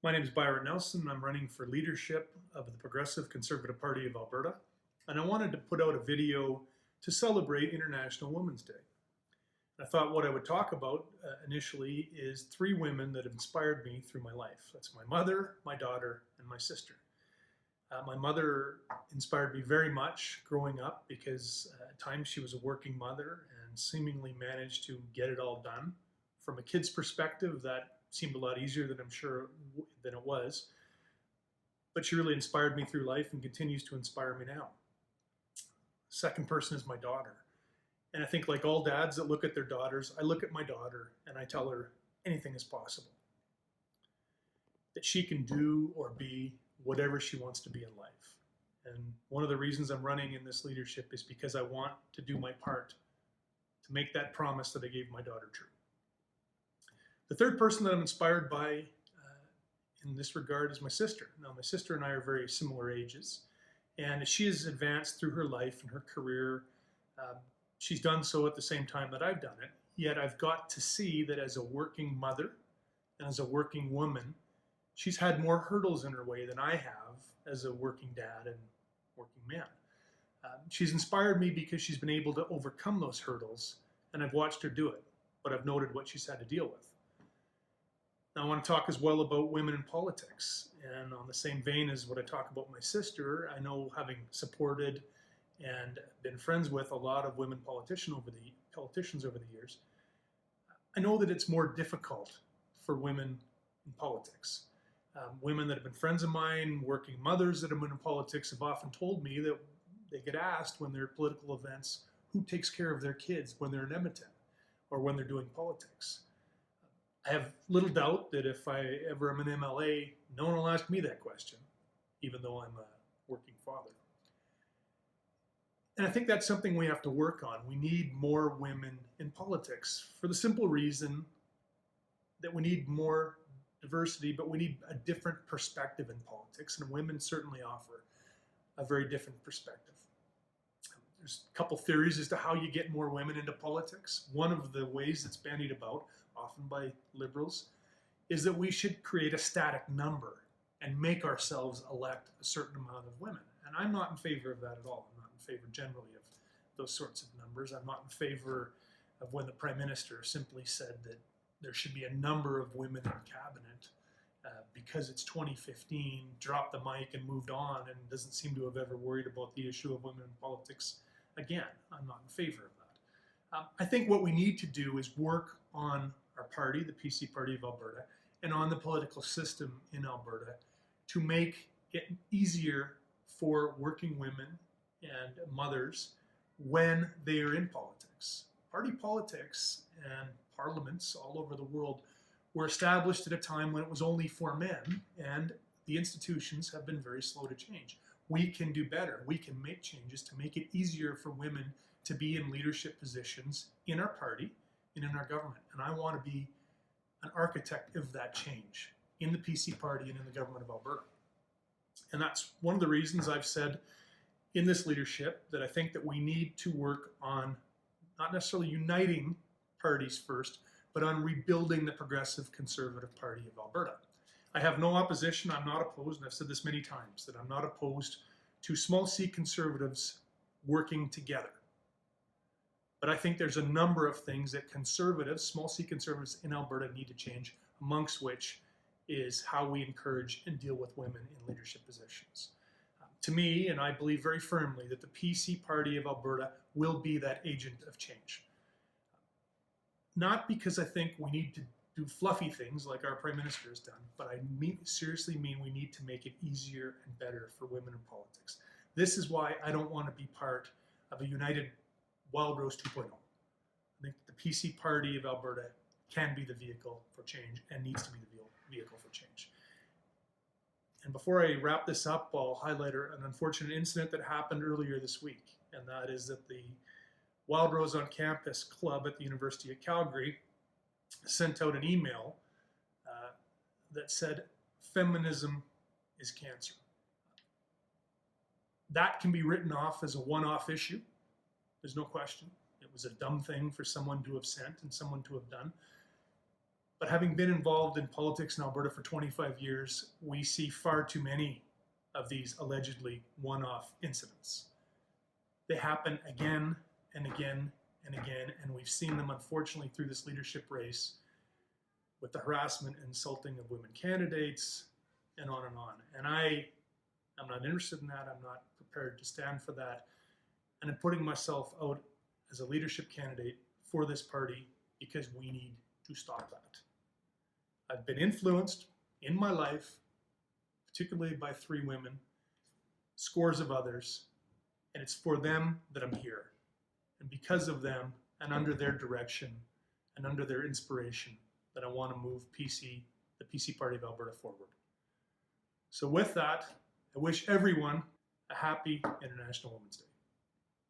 My name is Byron Nelson. I'm running for leadership of the Progressive Conservative Party of Alberta, and I wanted to put out a video to celebrate International Women's Day. I thought what I would talk about initially is three women that have inspired me through my life. That's my mother, my daughter, and my sister. My mother inspired me very much growing up because at times she was a working mother and seemingly managed to get it all done. From a kid's perspective, that seemed a lot easier than I'm sure than it was. But she really inspired me through life and continues to inspire me now. Second person is my daughter. And I think, like all dads that look at their daughters, I look at my daughter and I tell her anything is possible. That she can do or be whatever she wants to be in life. And one of the reasons I'm running in this leadership is because I want to do my part to make that promise that I gave my daughter true. The third person that I'm inspired by in this regard is my sister. Now, my sister and I are very similar ages, and as she has advanced through her life and her career, she's done so at the same time that I've done it. Yet I've got to see that as a working mother and as a working woman, she's had more hurdles in her way than I have as a working dad and working man. She's inspired me because she's been able to overcome those hurdles, and I've watched her do it, but I've noted what she's had to deal with. Now, I want to talk as well about women in politics. And on the same vein as what I talk about my sister, I know, having supported and been friends with a lot of women politicians over the years, I know that it's more difficult for women in politics. Women that have been friends of mine, working mothers that have been in politics, have often told me that they get asked when they're at political events who takes care of their kids when they're in Edmonton or when they're doing politics. I have little doubt that if I ever am an MLA, no one will ask me that question, even though I'm a working father. And I think that's something we have to work on. We need more women in politics for the simple reason that we need more diversity, but we need a different perspective in politics, and women certainly offer a very different perspective. There's a couple theories as to how you get more women into politics. One of the ways that's bandied about, often by liberals, is that we should create a static number and make ourselves elect a certain amount of women. And I'm not in favor of that at all. I'm not in favor generally of those sorts of numbers. I'm not in favor of when the Prime Minister simply said that there should be a number of women in cabinet because it's 2015, dropped the mic and moved on, and doesn't seem to have ever worried about the issue of women in politics again. I'm not in favor of that. I think what we need to do is work on our party, the PC Party of Alberta, and on the political system in Alberta to make it easier for working women and mothers when they are in politics. Party politics and parliaments all over the world were established at a time when it was only for men, and the institutions have been very slow to change. We can do better. We can make changes to make it easier for women to be in leadership positions in our party and in our government. And I want to be an architect of that change in the PC Party and in the government of Alberta. And that's one of the reasons I've said in this leadership that I think that we need to work on not necessarily uniting parties first, but on rebuilding the Progressive Conservative Party of Alberta. I have no opposition. I'm not opposed, and I've said this many times, that I'm not opposed to small C Conservatives working together. But I think there's a number of things that conservatives, small C Conservatives in Alberta, need to change, amongst which is how we encourage and deal with women in leadership positions. To me, and I believe very firmly, that the PC Party of Alberta will be that agent of change. Not because I think we need to do fluffy things like our Prime Minister has done, but I seriously mean we need to make it easier and better for women in politics. This is why I don't want to be part of a united Wildrose 2.0. I think the PC Party of Alberta can be the vehicle for change and needs to be the vehicle for change. And before I wrap this up, I'll highlight an unfortunate incident that happened earlier this week, and that is that the Wildrose on Campus Club at the University of Calgary sent out an email that said, "Feminism is cancer." That can be written off as a one-off issue. There's no question. It was a dumb thing for someone to have sent and someone to have done. But having been involved in politics in Alberta for 25 years, we see far too many of these allegedly one-off incidents. They happen again and again and again, and we've seen them, unfortunately, through this leadership race with the harassment and insulting of women candidates and on and on. And I'm not interested in that. I'm not prepared to stand for that. And I'm putting myself out as a leadership candidate for this party because we need to stop that. I've been influenced in my life, particularly by 3 women, scores of others, and it's for them that I'm here. And because of them, and under their direction, and under their inspiration, that I want to move PC, the PC Party of Alberta, forward. So with that, I wish everyone a happy International Women's Day.